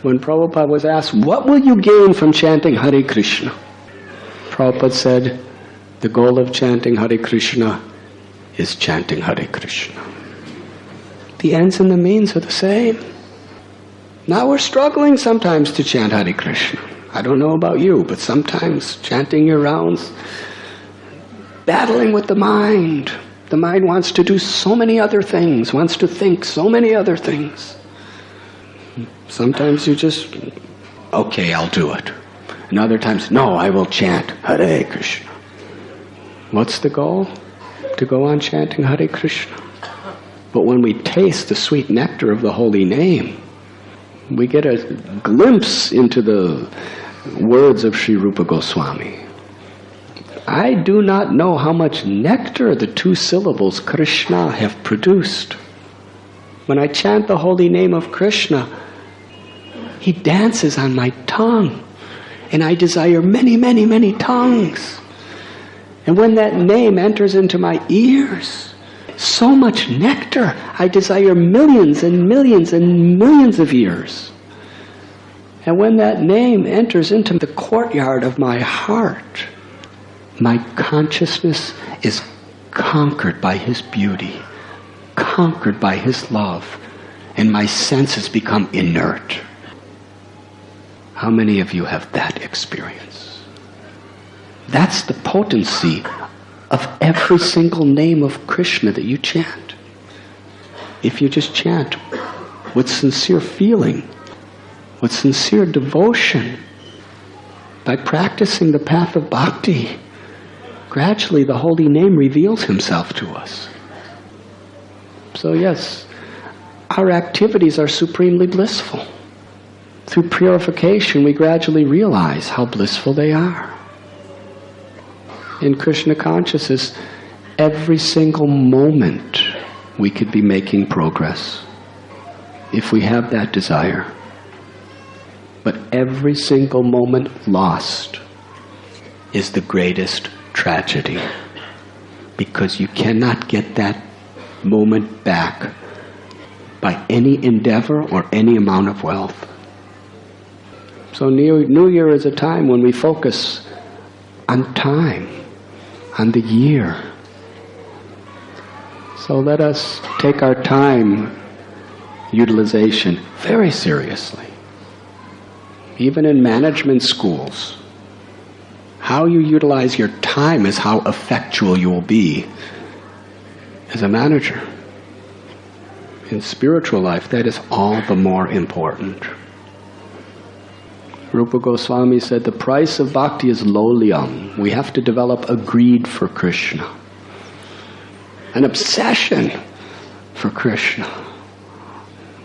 When Prabhupada was asked, what will you gain from chanting Hare Krishna? Prabhupada said, the goal of chanting Hare Krishna is chanting Hare Krishna. The ends and the means are the same. Now we're struggling sometimes to chant Hare Krishna. I don't know about you, but sometimes chanting your rounds, battling with the mind. The mind wants to do so many other things, wants to think so many other things. Sometimes you just, okay, I'll do it. And other times, no, I will chant Hare Krishna. What's the goal? To go on chanting Hare Krishna. But when we taste the sweet nectar of the holy name, we get a glimpse into the words of Sri Rupa Goswami. I do not know how much nectar the two syllables Krishna have produced. When I chant the holy name of Krishna, he dances on my tongue, and I desire many, many, many tongues. And when that name enters into my ears, so much nectar, I desire millions and millions and millions of ears. And when that name enters into the courtyard of my heart, my consciousness is conquered by his beauty, conquered by his love, and my senses become inert. How many of you have that experience? That's the potency of every single name of Krishna that you chant. If you just chant with sincere feeling, with sincere devotion, by practicing the path of bhakti, gradually the holy name reveals himself to us. So yes, our activities are supremely blissful. Through purification, we gradually realize how blissful they are. In Krishna consciousness, every single moment we could be making progress if we have that desire. But every single moment lost is the greatest tragedy, because you cannot get that moment back by any endeavor or any amount of wealth. So New Year is a time when we focus on time, on the year. So let us take our time utilization very seriously. Even in management schools, how you utilize your time is how effectual you will be as a manager. In spiritual life, that is all the more important. Rupa Goswami said the price of bhakti is lowlyam. We have to develop a greed for Krishna, an obsession for Krishna.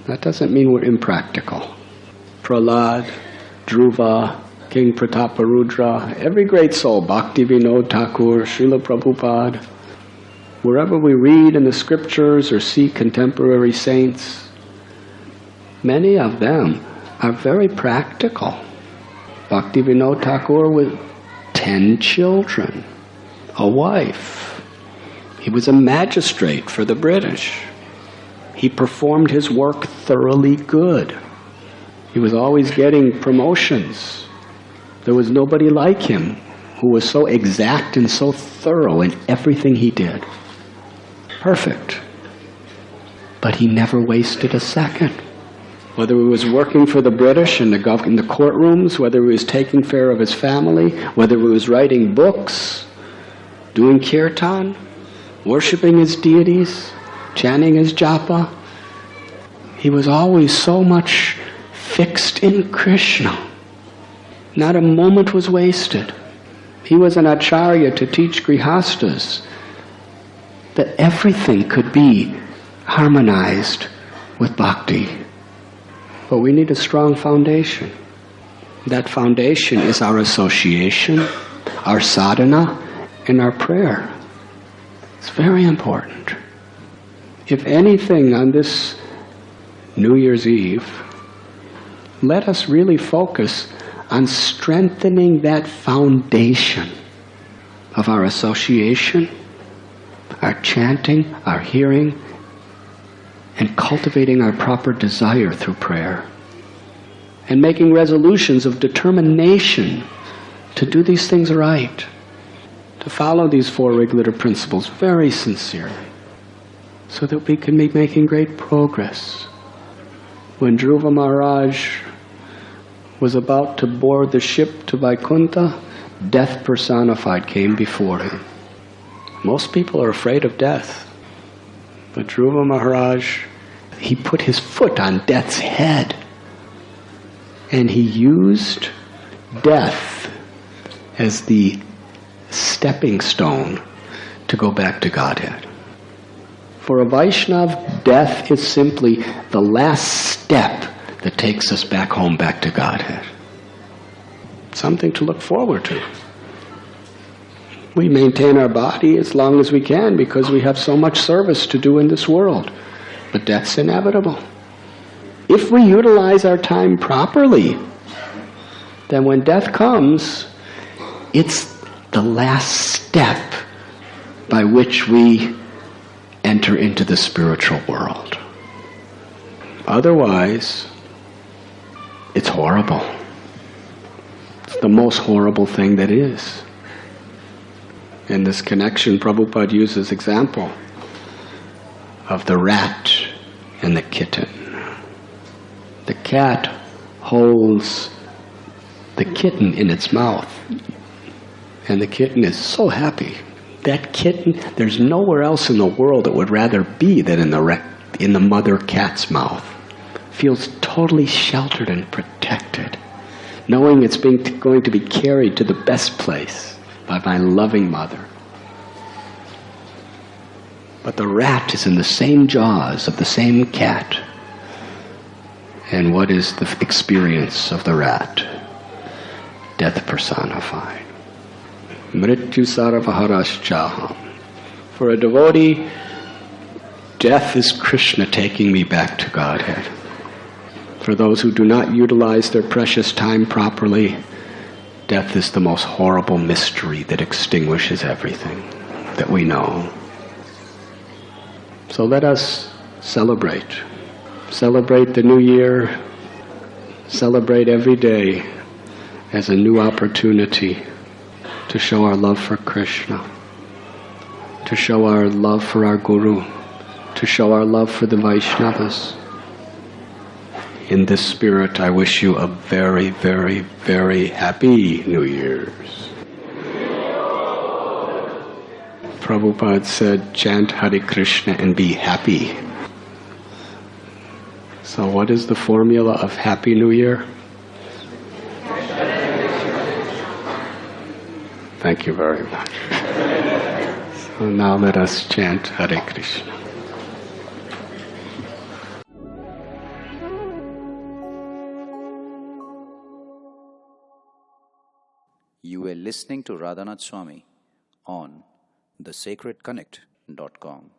That doesn't mean we're impractical. Prahlad, Dhruva, King Prataparudra, every great soul, Bhakti Vinod Thakur, Srila Prabhupada, wherever we read in the scriptures or see contemporary saints, many of them are very practical. Bhakti Vinod Thakur with 10 children, a wife. He was a magistrate for the British. He performed his work thoroughly good. He was always getting promotions. There was nobody like him who was so exact and so thorough in everything he did. Perfect. But he never wasted a second. Whether he was working for the British in the courtrooms, whether he was taking care of his family, whether he was writing books, doing kirtan, worshipping his deities, chanting his japa, he was always so much fixed in Krishna. Not a moment was wasted. He was an acharya to teach grihastas that everything could be harmonized with bhakti. But we need a strong foundation. That foundation is our association, our sadhana, and our prayer. It's very important. If anything, on this New Year's Eve, let us really focus on strengthening that foundation of our association, our chanting, our hearing, and cultivating our proper desire through prayer. and making resolutions of determination to do these things right, to follow these 4 regulative principles very sincerely, so that we can be making great progress. When Dhruva Maharaj was about to board the ship to Vaikuntha, death personified came before him. Most people are afraid of death, but Dhruva Maharaj, he put his foot on death's head, and he used death as the stepping stone to go back to Godhead. For a Vaishnav, death is simply the last step that takes us back home, back to Godhead. Something to look forward to. We maintain our body as long as we can because we have so much service to do in this world. But death's inevitable. If we utilize our time properly, then when death comes, it's the last step by which we enter into the spiritual world. Otherwise, it's horrible. It's the most horrible thing that is. In this connection, Prabhupada uses example of the rat and the kitten. The cat holds the kitten in its mouth, and the kitten is so happy. That kitten, there's nowhere else in the world it would rather be than in the mother cat's mouth. Feels totally sheltered and protected, knowing it's going to be carried to the best place by my loving mother. But the rat is in the same jaws of the same cat. And what is the experience of the rat? Death personified. Mrityu sarvaharaschaham. For a devotee, death is Krishna taking me back to Godhead. For those who do not utilize their precious time properly, death is the most horrible mystery that extinguishes everything that we know. So let us celebrate. Celebrate the new year. Celebrate every day as a new opportunity to show our love for Krishna, to show our love for our Guru, to show our love for the Vaishnavas. In this spirit, I wish you a very, very, very happy New Year's. Prabhupada said, chant Hare Krishna and be happy. So what is the formula of Happy New Year? Thank you very much. So now let us chant Hare Krishna. You were listening to Radhanath Swami on thesacredconnect.com.